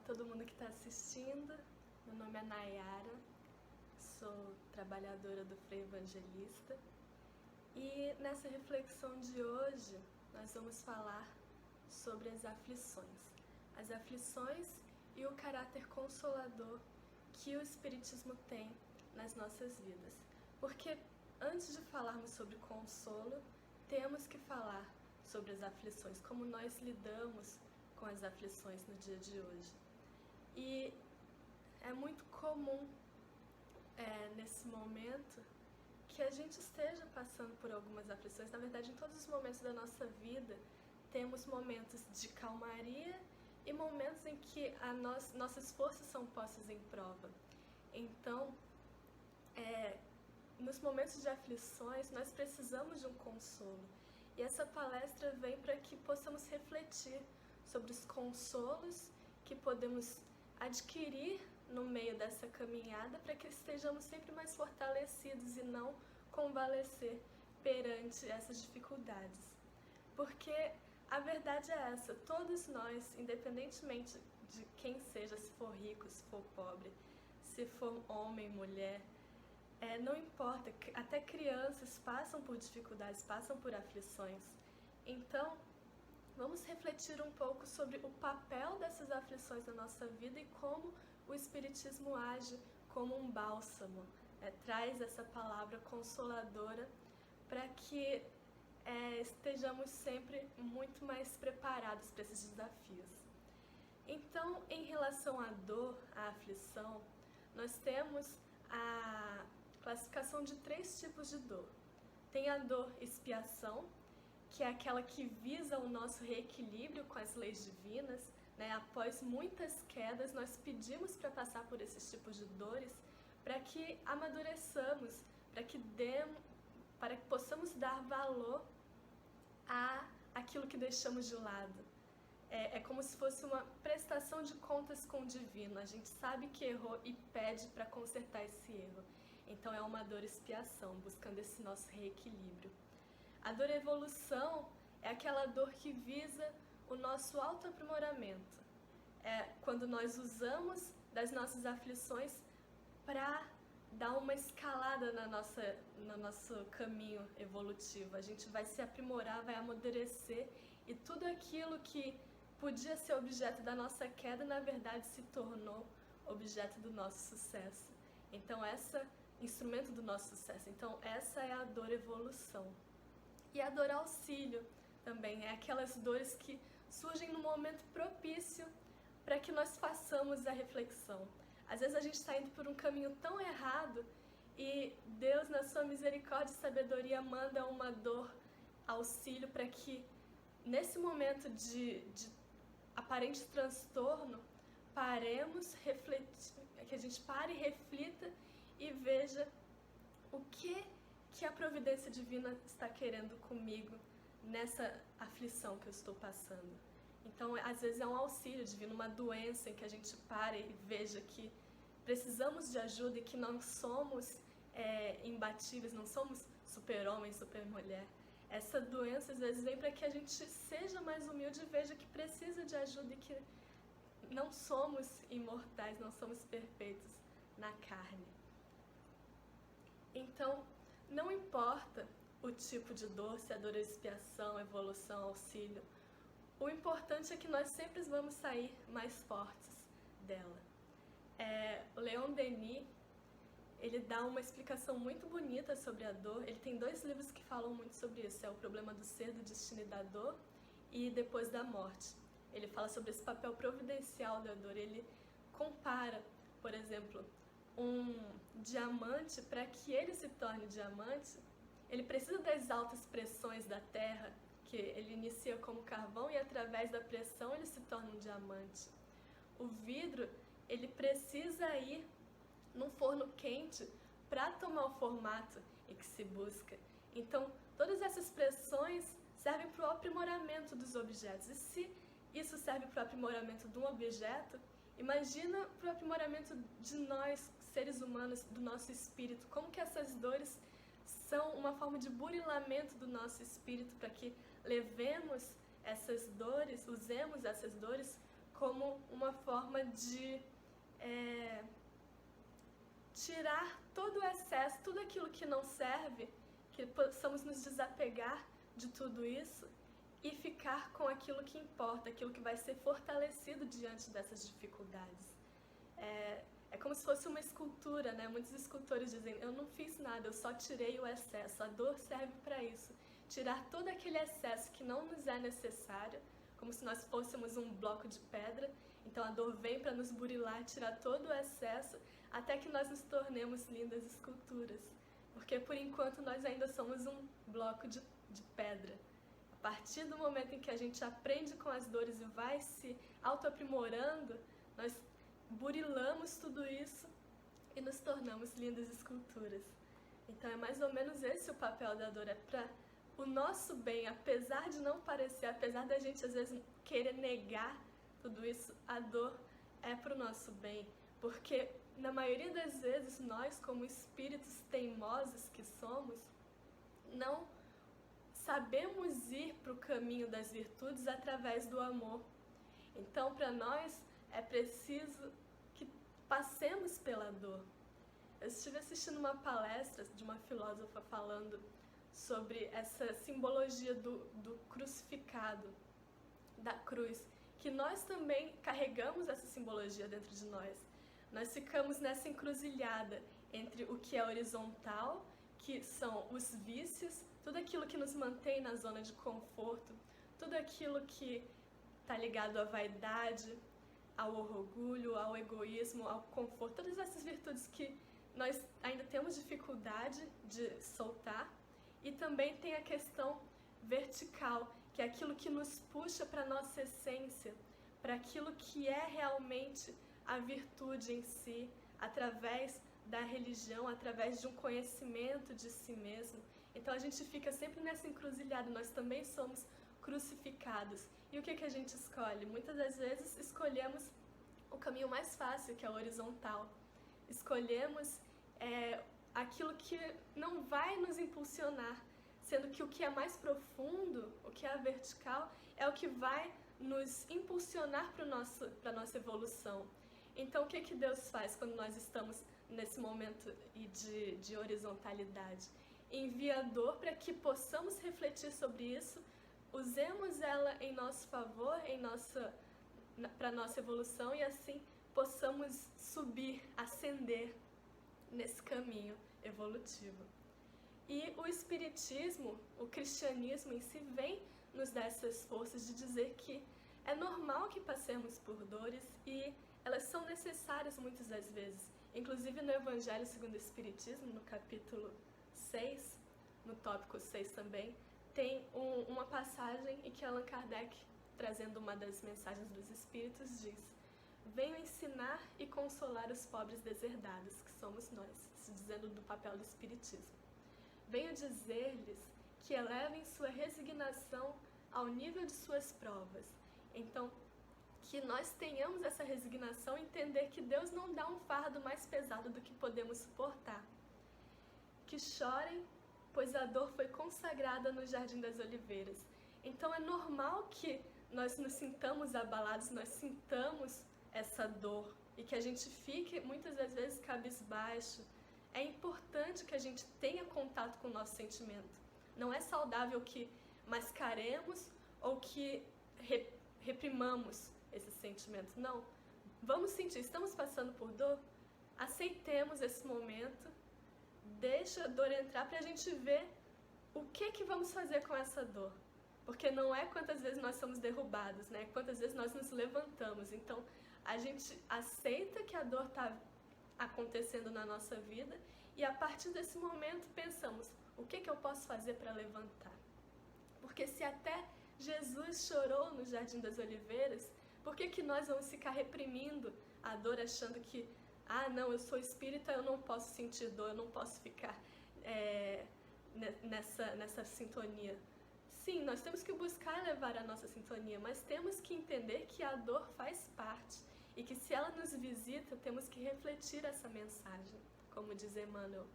todo mundo que está assistindo. Meu nome é Nayara, sou trabalhadora do Freio Evangelista e nessa reflexão de hoje nós vamos falar sobre as aflições e o caráter consolador que o Espiritismo tem nas nossas vidas. Porque antes de falarmos sobre consolo, temos que falar sobre as aflições, como nós lidamos com as aflições no dia de hoje. E é muito comum nesse momento que a gente esteja passando por algumas aflições. Na verdade, em todos os momentos da nossa vida, temos momentos de calmaria e momentos em que nossas forças são postas em prova. Então, nos momentos de aflições, nós precisamos de um consolo. E essa palestra vem para que possamos refletir sobre os consolos que podemos adquirir no meio dessa caminhada para que estejamos sempre mais fortalecidos e não convalescer perante essas dificuldades. Porque a verdade é essa, todos nós, independentemente de quem seja, se for rico, se for pobre, se for homem, mulher, não importa, até crianças passam por dificuldades, passam por aflições. Então, vamos refletir um pouco sobre o papel dessas aflições na nossa vida e como o Espiritismo age como um bálsamo, traz essa palavra consoladora para que estejamos sempre muito mais preparados para esses desafios. Então, em relação à dor, à aflição, nós temos a classificação de 3 tipos de dor. Tem a dor expiação, que é aquela que visa o nosso reequilíbrio com as leis divinas, Após muitas quedas, nós pedimos para passar por esses tipos de dores para que amadureçamos, para que possamos dar valor àquilo que deixamos de lado. É como se fosse uma prestação de contas com o divino. A gente sabe que errou e pede para consertar esse erro. Então é uma dor expiação, buscando esse nosso reequilíbrio. A dor evolução é aquela dor que visa o nosso autoaprimoramento. É quando nós usamos das nossas aflições para dar uma escalada no nosso caminho evolutivo. A gente vai se aprimorar, vai amadurecer e tudo aquilo que podia ser objeto da nossa queda, na verdade se tornou objeto do nosso sucesso. Então instrumento do nosso sucesso. Então essa é a dor evolução. E a dor auxílio também é aquelas dores que surgem no momento propício para que nós façamos a reflexão. Às vezes a gente está indo por um caminho tão errado e Deus, na sua misericórdia e sabedoria, manda uma dor auxílio para que nesse momento de aparente transtorno, que a gente pare e reflita e veja o que a providência divina está querendo comigo nessa aflição que eu estou passando. Então, às vezes é um auxílio divino, uma doença em que a gente pare e veja que precisamos de ajuda e que não somos imbatíveis, não somos super-homem, super-mulher. Essa doença às vezes vem para que a gente seja mais humilde e veja que precisa de ajuda e que não somos imortais, não somos perfeitos na carne. Então, não importa o tipo de dor, se a dor é expiação, evolução, auxílio, o importante é que nós sempre vamos sair mais fortes dela. O Leon Denis, ele dá uma explicação muito bonita sobre a dor. Ele tem 2 livros que falam muito sobre isso, O Problema do Ser, do Destino e da Dor, e Depois da Morte. Ele fala sobre esse papel providencial da dor. Ele compara, por exemplo, um diamante, para que ele se torne diamante, ele precisa das altas pressões da terra, que ele inicia como carvão e através da pressão ele se torna um diamante. O vidro, ele precisa ir num forno quente para tomar o formato em que se busca. Então, todas essas pressões servem para o aprimoramento dos objetos. E se isso serve para o aprimoramento de um objeto, imagina para o aprimoramento de nós, seres humanos, do nosso espírito, como que essas dores são uma forma de burilamento do nosso espírito para que levemos essas dores, usemos essas dores como uma forma de tirar todo o excesso, tudo aquilo que não serve, que possamos nos desapegar de tudo isso e ficar com aquilo que importa, aquilo que vai ser fortalecido diante dessas dificuldades. É como se fosse uma escultura, né? Muitos escultores dizem, eu não fiz nada, eu só tirei o excesso. A dor serve para isso, tirar todo aquele excesso que não nos é necessário, como se nós fôssemos um bloco de pedra. Então a dor vem para nos burilar, tirar todo o excesso, até que nós nos tornemos lindas esculturas. Porque por enquanto nós ainda somos um bloco de pedra. A partir do momento em que a gente aprende com as dores e vai se autoaprimorando, nós burilamos tudo isso e nos tornamos lindas esculturas. Então é mais ou menos esse o papel da dor, é para o nosso bem, apesar de não parecer, apesar da gente às vezes querer negar tudo isso, a dor é para o nosso bem, porque na maioria das vezes nós, como espíritos teimosos que somos, não sabemos ir para o caminho das virtudes através do amor. Então, para nós, é preciso que passemos pela dor. Eu estive assistindo uma palestra de uma filósofa falando sobre essa simbologia do crucificado, da cruz, que nós também carregamos essa simbologia dentro de nós. Nós ficamos nessa encruzilhada entre o que é horizontal, que são os vícios, tudo aquilo que nos mantém na zona de conforto, tudo aquilo que está ligado à vaidade, ao orgulho, ao egoísmo, ao conforto, todas essas virtudes que nós ainda temos dificuldade de soltar. E também tem a questão vertical, que é aquilo que nos puxa para a nossa essência, para aquilo que é realmente a virtude em si, através da religião, através de um conhecimento de si mesmo. Então a gente fica sempre nessa encruzilhada, nós também somos crucificados. E o que a gente escolhe? Muitas das vezes escolhemos o caminho mais fácil, que é o horizontal. Escolhemos aquilo que não vai nos impulsionar, sendo que o que é mais profundo, o que é vertical, é o que vai nos impulsionar para a nossa evolução. Então o que Deus faz quando nós estamos nesse momento de horizontalidade? Envia a dor para que possamos refletir sobre isso, usemos ela em nosso favor, para a nossa evolução, e assim possamos subir, ascender nesse caminho evolutivo. E o espiritismo, o cristianismo em si, vem nos dar essas forças de dizer que é normal que passemos por dores e elas são necessárias muitas das vezes. Inclusive no Evangelho segundo o Espiritismo, no capítulo 6, no tópico 6 também, tem uma passagem em que Allan Kardec, trazendo uma das mensagens dos Espíritos, diz: venho ensinar e consolar os pobres deserdados, que somos nós, se dizendo do papel do Espiritismo. Venho dizer-lhes que elevem sua resignação ao nível de suas provas. Então, que nós tenhamos essa resignação, entender que Deus não dá um fardo mais pesado do que podemos suportar. Que chorem, pois a dor foi consagrada no Jardim das Oliveiras. Então é normal que nós nos sintamos abalados, nós sintamos essa dor e que a gente fique muitas das vezes cabisbaixo. É importante que a gente tenha contato com o nosso sentimento. Não é saudável que mascaremos ou que reprimamos esse sentimento. Não. Vamos sentir, estamos passando por dor? Aceitemos esse momento, deixa a dor entrar para a gente ver o que vamos fazer com essa dor. Porque não é quantas vezes nós somos derrubados, né? Quantas vezes nós nos levantamos. Então, a gente aceita que a dor está acontecendo na nossa vida e a partir desse momento pensamos, o que eu posso fazer para levantar? Porque se até Jesus chorou no Jardim das Oliveiras, por que nós vamos ficar reprimindo a dor achando que, não, eu sou espírita, eu não posso sentir dor, eu não posso ficar nessa sintonia? Sim, nós temos que buscar elevar a nossa sintonia, mas temos que entender que a dor faz parte e que se ela nos visita, temos que refletir essa mensagem, como diz Emmanuel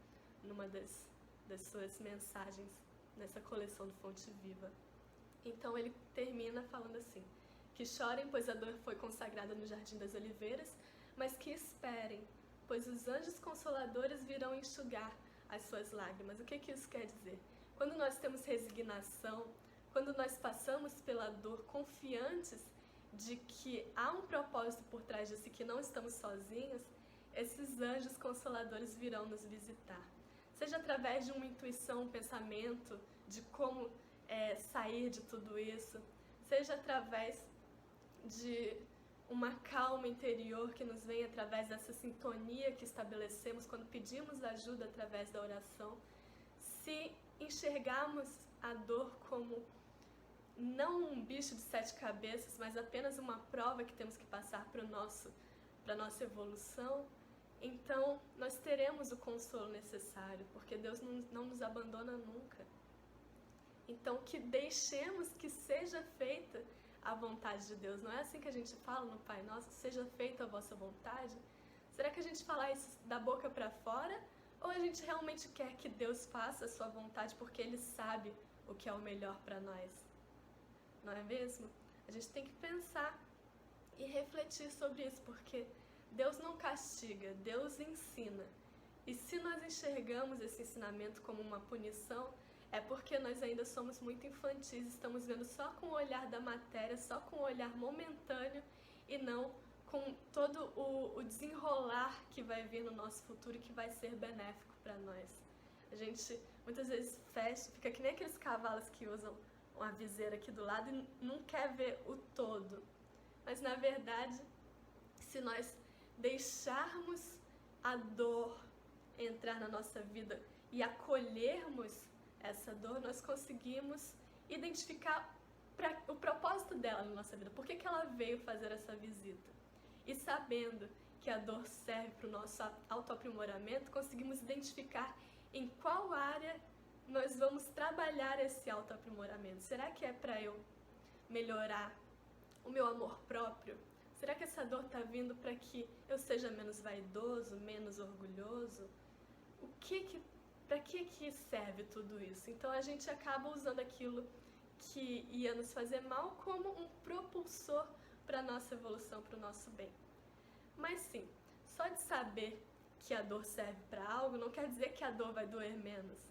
numa das suas mensagens nessa coleção do Fonte Viva. Então ele termina falando assim, que Que chorem, pois a dor foi consagrada no Jardim das Oliveiras, mas que esperem, pois os anjos consoladores virão enxugar as suas lágrimas. O que isso quer dizer? Quando nós temos resignação, quando nós passamos pela dor confiantes de que há um propósito por trás disso e que não estamos sozinhos, esses anjos consoladores virão nos visitar. Seja através de uma intuição, um pensamento de como sair de tudo isso, seja através de uma calma interior que nos vem através dessa sintonia que estabelecemos quando pedimos ajuda através da oração. Se enxergarmos a dor como não um bicho de 7 cabeças, mas apenas uma prova que temos que passar para a nossa evolução, então nós teremos o consolo necessário, porque Deus não nos abandona nunca. Então que deixemos que seja feita a vontade de Deus. Não é assim que a gente fala no Pai Nosso, seja feita a vossa vontade? Será que a gente fala isso da boca para fora? Ou a gente realmente quer que Deus faça a sua vontade porque Ele sabe o que é o melhor para nós? Não é mesmo? A gente tem que pensar e refletir sobre isso, porque Deus não castiga, Deus ensina. E se nós enxergamos esse ensinamento como uma punição, é porque nós ainda somos muito infantis, estamos vendo só com o olhar da matéria, só com o olhar momentâneo e não com todo o desenrolar que vai vir no nosso futuro e que vai ser benéfico para nós. A gente muitas vezes fecha, fica que nem aqueles cavalos que usam uma viseira aqui do lado e não quer ver o todo. Mas na verdade, se nós deixarmos a dor entrar na nossa vida e acolhermos essa dor, nós conseguimos identificar o propósito dela na nossa vida. Por que ela veio fazer essa visita? E sabendo que a dor serve para o nosso autoaprimoramento, conseguimos identificar em qual área nós vamos trabalhar esse autoaprimoramento. Será que é para eu melhorar o meu amor próprio? Será que essa dor está vindo para que eu seja menos vaidoso, menos orgulhoso? Para que serve tudo isso? Então a gente acaba usando aquilo que ia nos fazer mal como um propulsor para a nossa evolução, para o nosso bem. Mas sim, só de saber que a dor serve para algo não quer dizer que a dor vai doer menos.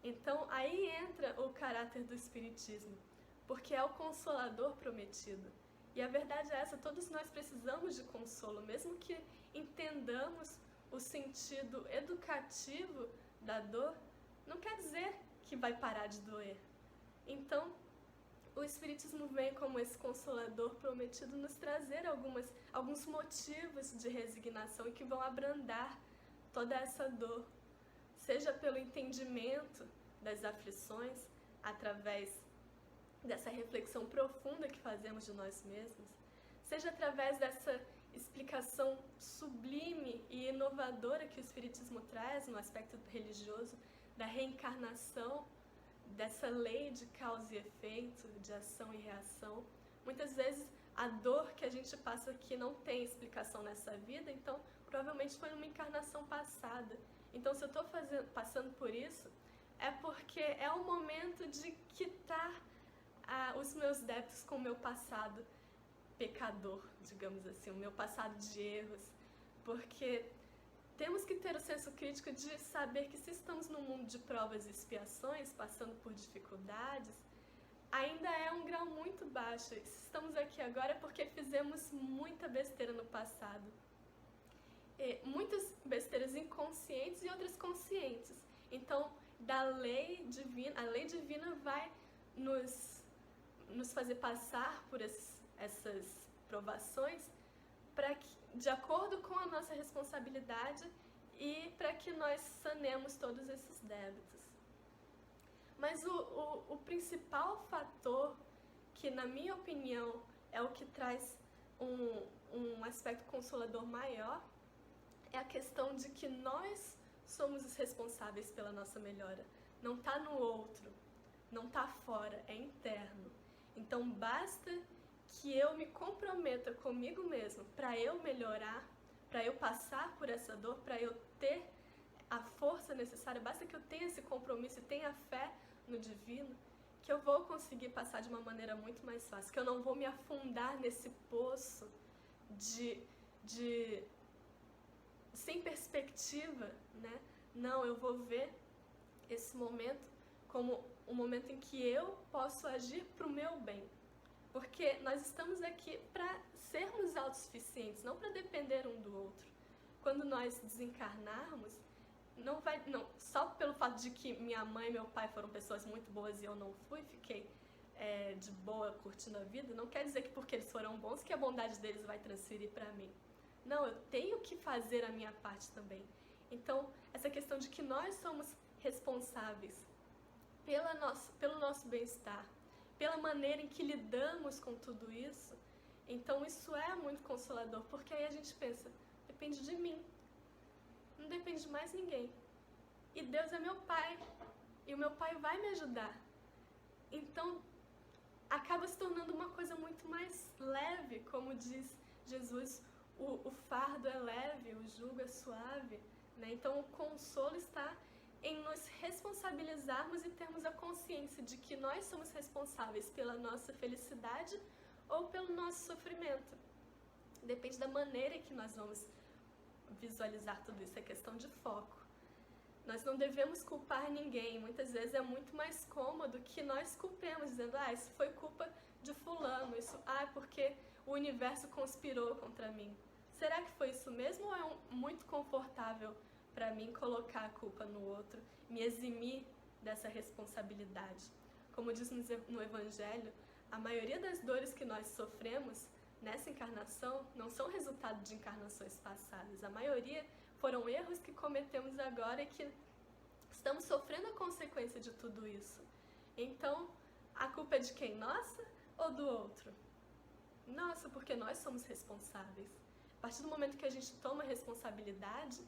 Então aí entra o caráter do Espiritismo, porque é o Consolador prometido. E a verdade é essa, todos nós precisamos de consolo, mesmo que entendamos o sentido educativo da dor, não quer dizer que vai parar de doer. Então, o Espiritismo vem como esse Consolador prometido nos trazer alguns motivos de resignação e que vão abrandar toda essa dor, seja pelo entendimento das aflições, através dessa reflexão profunda que fazemos de nós mesmos, seja através dessa explicação sublime e inovadora que o Espiritismo traz no aspecto religioso, da reencarnação, dessa lei de causa e efeito, de ação e reação. Muitas vezes a dor que a gente passa aqui não tem explicação nessa vida, então provavelmente foi numa encarnação passada. Então se eu estou passando por isso, é porque é o momento de quitar os meus débitos com o meu passado pecador, digamos assim, o meu passado de erros, porque temos que ter o senso crítico de saber que se estamos num mundo de provas e expiações, passando por dificuldades, ainda é um grau muito baixo. Se estamos aqui agora é porque fizemos muita besteira no passado. Muitas besteiras inconscientes e outras conscientes. Então, a lei divina vai nos fazer passar por essas provações de acordo com a nossa responsabilidade e para que nós sanemos todos esses débitos. Mas o principal fator, que na minha opinião é o que traz um aspecto consolador maior, é a questão de que nós somos os responsáveis pela nossa melhora. Não está no outro, não está fora, é interno. Então basta que eu me comprometa comigo mesmo para eu melhorar, para eu passar por essa dor, para eu ter a força necessária, basta que eu tenha esse compromisso e tenha fé no divino, que eu vou conseguir passar de uma maneira muito mais fácil, que eu não vou me afundar nesse poço de sem perspectiva, né? Não, eu vou ver esse momento como um momento em que eu posso agir para o meu bem. Porque nós estamos aqui para sermos autossuficientes, não para depender um do outro. Quando nós desencarnarmos, não, só pelo fato de que minha mãe e meu pai foram pessoas muito boas e eu não fui, fiquei de boa curtindo a vida, não quer dizer que porque eles foram bons que a bondade deles vai transferir para mim. Não, eu tenho que fazer a minha parte também. Então, essa questão de que nós somos responsáveis pelo nosso bem-estar, pela maneira em que lidamos com tudo isso, então isso é muito consolador, porque aí a gente pensa, depende de mim, não depende de mais ninguém. E Deus é meu pai, e o meu pai vai me ajudar. Então, acaba se tornando uma coisa muito mais leve, como diz Jesus, o fardo é leve, o jugo é suave, né? Então, o consolo está em nos responsabilizarmos e termos a consciência de que nós somos responsáveis pela nossa felicidade ou pelo nosso sofrimento. Depende da maneira que nós vamos visualizar tudo isso, é questão de foco. Nós não devemos culpar ninguém. Muitas vezes é muito mais cômodo que nós culpemos, dizendo, isso foi culpa de fulano, isso, porque o universo conspirou contra mim. Será que foi isso mesmo ou é muito confortável para mim colocar a culpa no outro, me eximir dessa responsabilidade? Como diz no Evangelho, a maioria das dores que nós sofremos nessa encarnação não são resultado de encarnações passadas. A maioria foram erros que cometemos agora e que estamos sofrendo a consequência de tudo isso. Então, a culpa é de quem? Nossa ou do outro? Nossa, porque nós somos responsáveis. A partir do momento que a gente toma responsabilidade,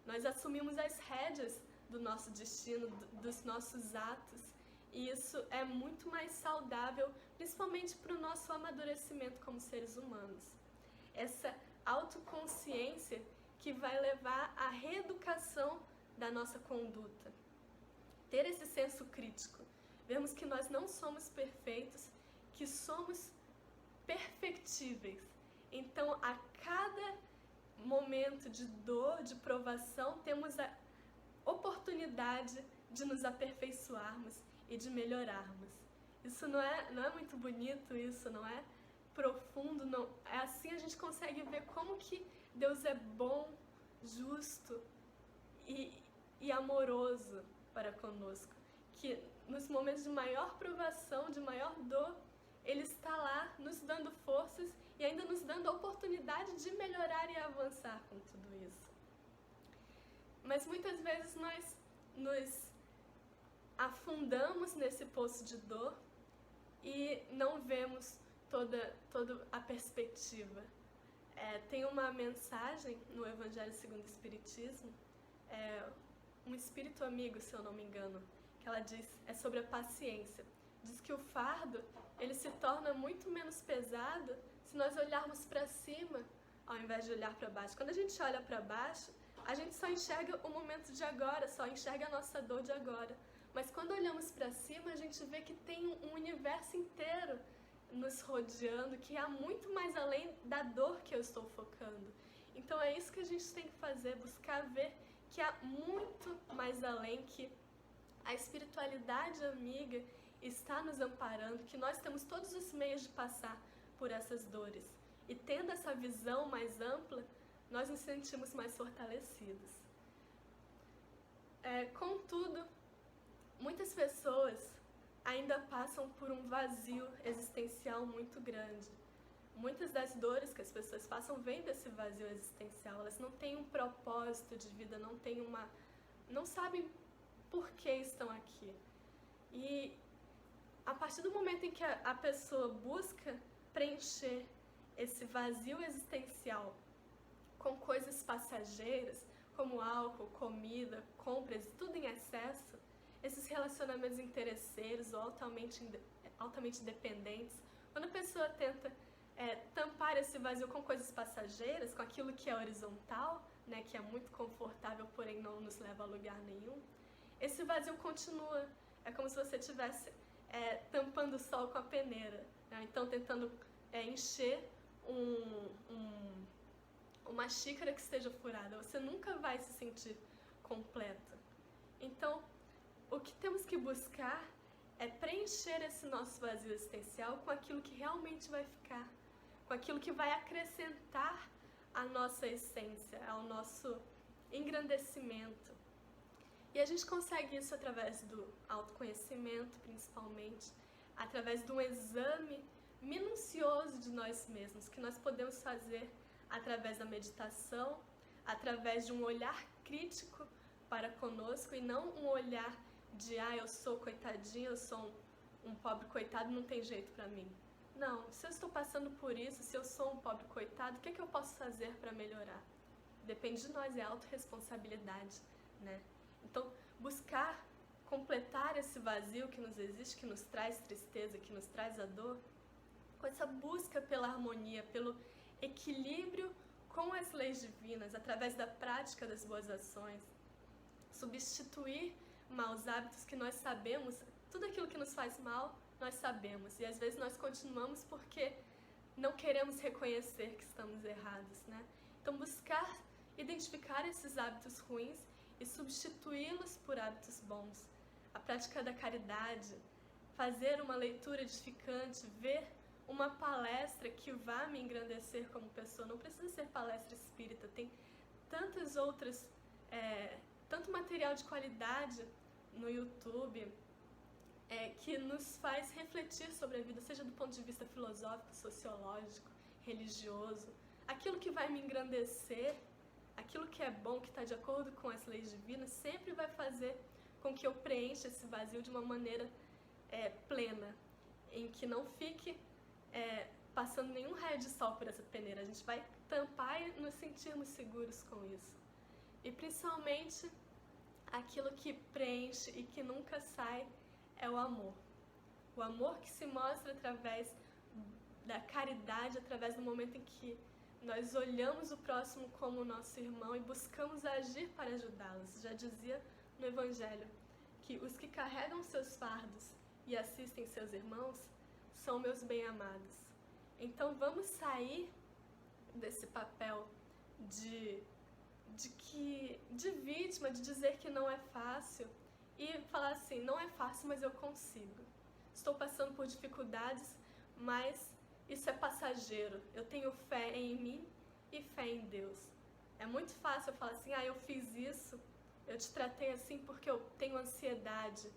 nós assumimos as rédeas do nosso destino, dos nossos atos. E isso é muito mais saudável, principalmente para o nosso amadurecimento como seres humanos. Essa autoconsciência que vai levar à reeducação da nossa conduta. Ter esse senso crítico. Vemos que nós não somos perfeitos, que somos perfectíveis. Então, a cada momento de dor, de provação, temos a oportunidade de nos aperfeiçoarmos e de melhorarmos. Isso não é muito bonito, isso não é profundo, não. É assim a gente consegue ver como que Deus é bom, justo e amoroso para conosco. Que nos momentos de maior provação, de maior dor, Ele está lá nos dando forças e ainda nos dando a oportunidade de melhorar e avançar com tudo isso. Mas muitas vezes nós nos afundamos nesse poço de dor e não vemos toda a perspectiva. Tem uma mensagem no Evangelho segundo o Espiritismo, um espírito amigo, se eu não me engano, que ela diz, é sobre a paciência. Diz que o fardo, ele se torna muito menos pesado se nós olharmos para cima, ao invés de olhar para baixo. Quando a gente olha para baixo, a gente só enxerga o momento de agora, só enxerga a nossa dor de agora. Mas quando olhamos para cima, a gente vê que tem um universo inteiro nos rodeando, que há muito mais além da dor que eu estou focando. Então é isso que a gente tem que fazer, buscar ver que há muito mais além, que a espiritualidade amiga está nos amparando, que nós temos todos os meios de passar por essas dores. E tendo essa visão mais ampla, nós nos sentimos mais fortalecidos. Contudo, muitas pessoas ainda passam por um vazio existencial muito grande. Muitas das dores que as pessoas passam vêm desse vazio existencial. Elas não têm um propósito de vida, não sabem por que estão aqui. E a partir do momento em que a pessoa busca preencher esse vazio existencial com coisas passageiras, como álcool, comida, compras, tudo em excesso, esses relacionamentos interesseiros ou altamente dependentes, quando a pessoa tenta tampar esse vazio com coisas passageiras, com aquilo que é horizontal, né, que é muito confortável, porém não nos leva a lugar nenhum, esse vazio continua. É como se você estivesse tampando o sol com a peneira, né? Então tentando encher uma xícara que esteja furada. Você nunca vai se sentir completa. Então, o que temos que buscar é preencher esse nosso vazio existencial com aquilo que realmente vai ficar, com aquilo que vai acrescentar a nossa essência, ao nosso engrandecimento. E a gente consegue isso através do autoconhecimento, principalmente, através de um exame minucioso de nós mesmos, que nós podemos fazer através da meditação, através de um olhar crítico para conosco e não um olhar de eu sou coitadinho, eu sou um pobre coitado, não tem jeito para mim. Não, se eu estou passando por isso, se eu sou um pobre coitado, o que é que eu posso fazer para melhorar? Depende de nós, é autorresponsabilidade, né? Então, buscar completar esse vazio que nos existe, que nos traz tristeza, que nos traz a dor, com essa busca pela harmonia, pelo equilíbrio com as leis divinas, através da prática das boas ações, substituir maus hábitos que nós sabemos, tudo aquilo que nos faz mal, nós sabemos, e às vezes nós continuamos porque não queremos reconhecer que estamos errados, né? Então buscar identificar esses hábitos ruins e substituí-los por hábitos bons. A prática da caridade, fazer uma leitura edificante, ver uma palestra que vá me engrandecer como pessoa, não precisa ser palestra espírita, tem tantas outras, tanto material de qualidade no YouTube, que nos faz refletir sobre a vida, seja do ponto de vista filosófico, sociológico, religioso, aquilo que vai me engrandecer, aquilo que é bom, que está de acordo com as leis divinas, sempre vai fazer com que eu preencha esse vazio de uma maneira plena, em que não fique passando nenhum raio de sol por essa peneira. A gente vai tampar e nos sentirmos seguros com isso. E principalmente, aquilo que preenche e que nunca sai é o amor. O amor que se mostra através da caridade, através do momento em que nós olhamos o próximo como nosso irmão e buscamos agir para ajudá-los. Já dizia no Evangelho que os que carregam seus fardos e assistem seus irmãos são meus bem-amados. Então vamos sair desse papel de vítima, de dizer que não é fácil e falar assim, não é fácil, mas eu consigo. Estou passando por dificuldades, mas isso é passageiro. Eu tenho fé em mim e fé em Deus. É muito fácil eu falar assim, eu fiz isso, eu te tratei assim porque eu tenho ansiedade,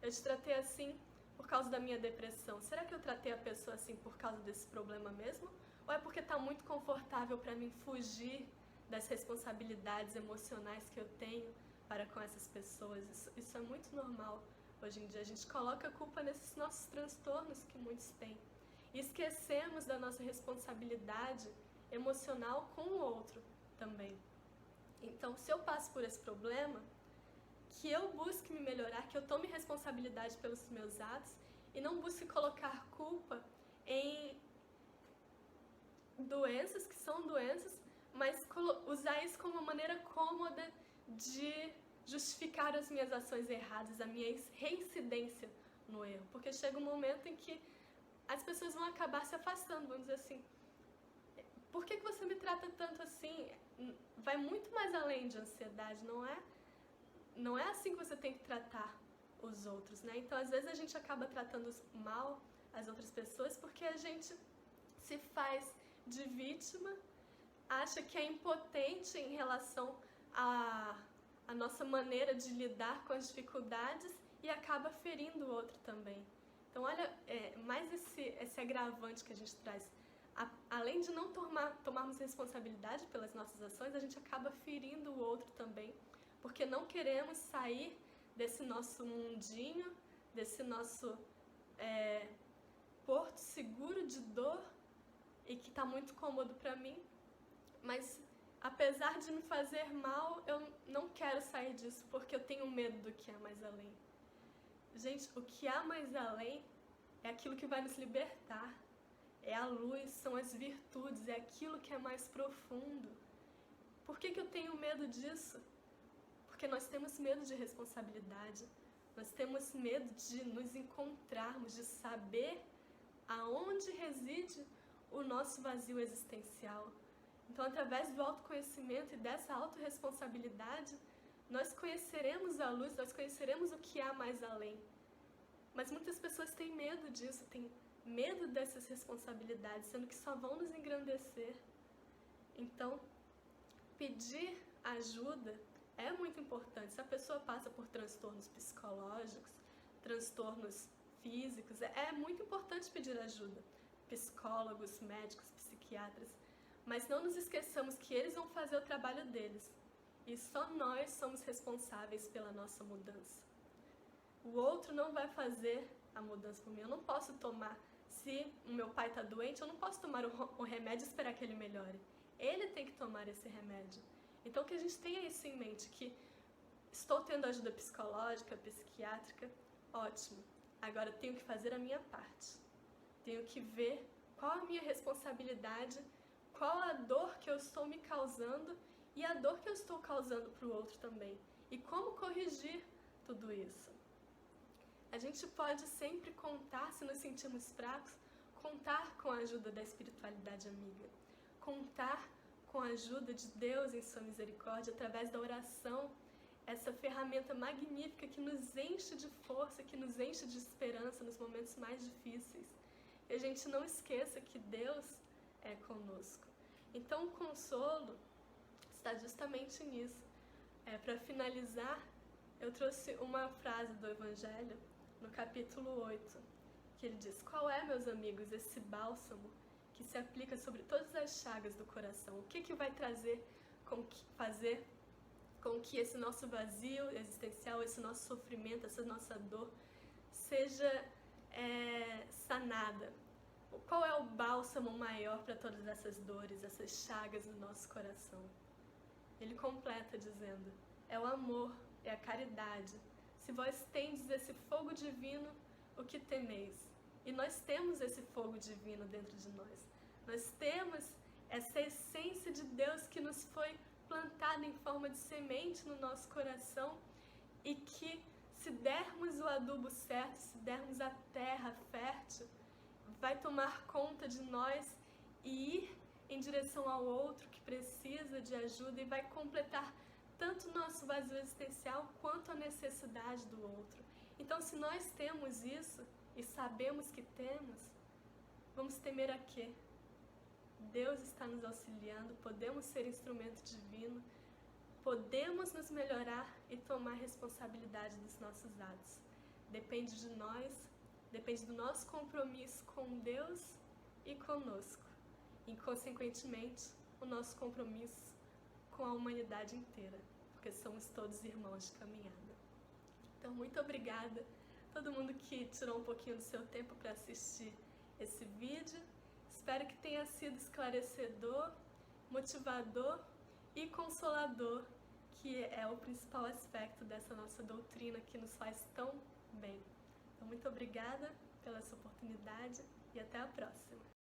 eu te tratei assim por causa da minha depressão. Será que eu tratei a pessoa assim por causa desse problema mesmo? Ou é porque está muito confortável para mim fugir das responsabilidades emocionais que eu tenho para com essas pessoas? Isso é muito normal. Hoje em dia a gente coloca a culpa nesses nossos transtornos que muitos têm. E esquecemos da nossa responsabilidade emocional com o outro também. Então, se eu passo por esse problema, que eu busque me melhorar, que eu tome responsabilidade pelos meus atos e não busque colocar culpa em doenças que são doenças, mas usar isso como uma maneira cômoda de justificar as minhas ações erradas, a minha reincidência no erro. Porque chega um momento em que as pessoas vão acabar se afastando, vão dizer assim, por que você me trata tanto assim? Vai muito mais além de ansiedade, não é assim que você tem que tratar os outros, né? Então, às vezes a gente acaba tratando mal as outras pessoas porque a gente se faz de vítima, acha que é impotente em relação à nossa maneira de lidar com as dificuldades e acaba ferindo o outro também. Então, olha, mais esse agravante que a gente traz. Além de não tomarmos responsabilidade pelas nossas ações, a gente acaba ferindo o outro também, porque não queremos sair desse nosso mundinho, desse nosso porto seguro de dor e que está muito cômodo para mim, mas apesar de me fazer mal, eu não quero sair disso porque eu tenho medo do que há mais além. Gente, o que há mais além é aquilo que vai nos libertar, é a luz, são as virtudes, é aquilo que é mais profundo. Por que eu tenho medo disso? Porque nós temos medo de responsabilidade, Nós temos medo de nos encontrarmos, de saber aonde reside o nosso vazio existencial. Então, através do autoconhecimento e dessa autorresponsabilidade, nós conheceremos a luz, nós conheceremos o que há mais além. Mas muitas pessoas têm medo disso, têm medo dessas responsabilidades, sendo que só vão nos engrandecer. Então, pedir ajuda é muito importante. Se a pessoa passa por transtornos psicológicos, transtornos físicos, é muito importante pedir ajuda. Psicólogos, médicos, psiquiatras. Mas não nos esqueçamos que eles vão fazer o trabalho deles. E só nós somos responsáveis pela nossa mudança. O outro não vai fazer a mudança por mim. Eu não posso tomar, se o meu pai está doente, eu não posso tomar o remédio e esperar que ele melhore. Ele tem que tomar esse remédio. Então que a gente tenha isso em mente, que estou tendo ajuda psicológica, psiquiátrica, ótimo. Agora eu tenho que fazer a minha parte. Tenho que ver qual a minha responsabilidade, qual a dor que eu estou me causando e a dor que eu estou causando para o outro também. E como corrigir tudo isso. A gente pode sempre contar, se nos sentirmos fracos, contar com a ajuda da espiritualidade amiga. Contar com a ajuda de Deus em sua misericórdia, através da oração, essa ferramenta magnífica que nos enche de força, que nos enche de esperança nos momentos mais difíceis. E a gente não esqueça que Deus é conosco. Então o consolo está justamente nisso. Para finalizar, eu trouxe uma frase do Evangelho, no capítulo 8, que ele diz: qual é, meus amigos, esse bálsamo que se aplica sobre todas as chagas do coração? O que vai fazer com que esse nosso vazio existencial, esse nosso sofrimento, essa nossa dor seja sanada? Qual é o bálsamo maior para todas essas dores, essas chagas do nosso coração? Ele completa dizendo: é o amor, é a caridade. Se vós tendes esse fogo divino, o que temeis? E nós temos esse fogo divino dentro de nós. Nós temos essa essência de Deus que nos foi plantada em forma de semente no nosso coração e que, se dermos o adubo certo, se dermos a terra fértil, vai tomar conta de nós e ir em direção ao outro que precisa de ajuda e vai completar tanto o nosso vazio existencial quanto a necessidade do outro. Então, se nós temos isso e sabemos que temos, vamos temer a quê? Deus está nos auxiliando, podemos ser instrumento divino, podemos nos melhorar e tomar responsabilidade dos nossos atos. Depende de nós, depende do nosso compromisso com Deus e conosco. E, consequentemente, o nosso compromisso com a humanidade inteira, porque somos todos irmãos de caminhada. Então, muito obrigada a todo mundo que tirou um pouquinho do seu tempo para assistir esse vídeo. Espero que tenha sido esclarecedor, motivador e consolador, que é o principal aspecto dessa nossa doutrina que nos faz tão bem. Então, muito obrigada pela sua oportunidade e até a próxima.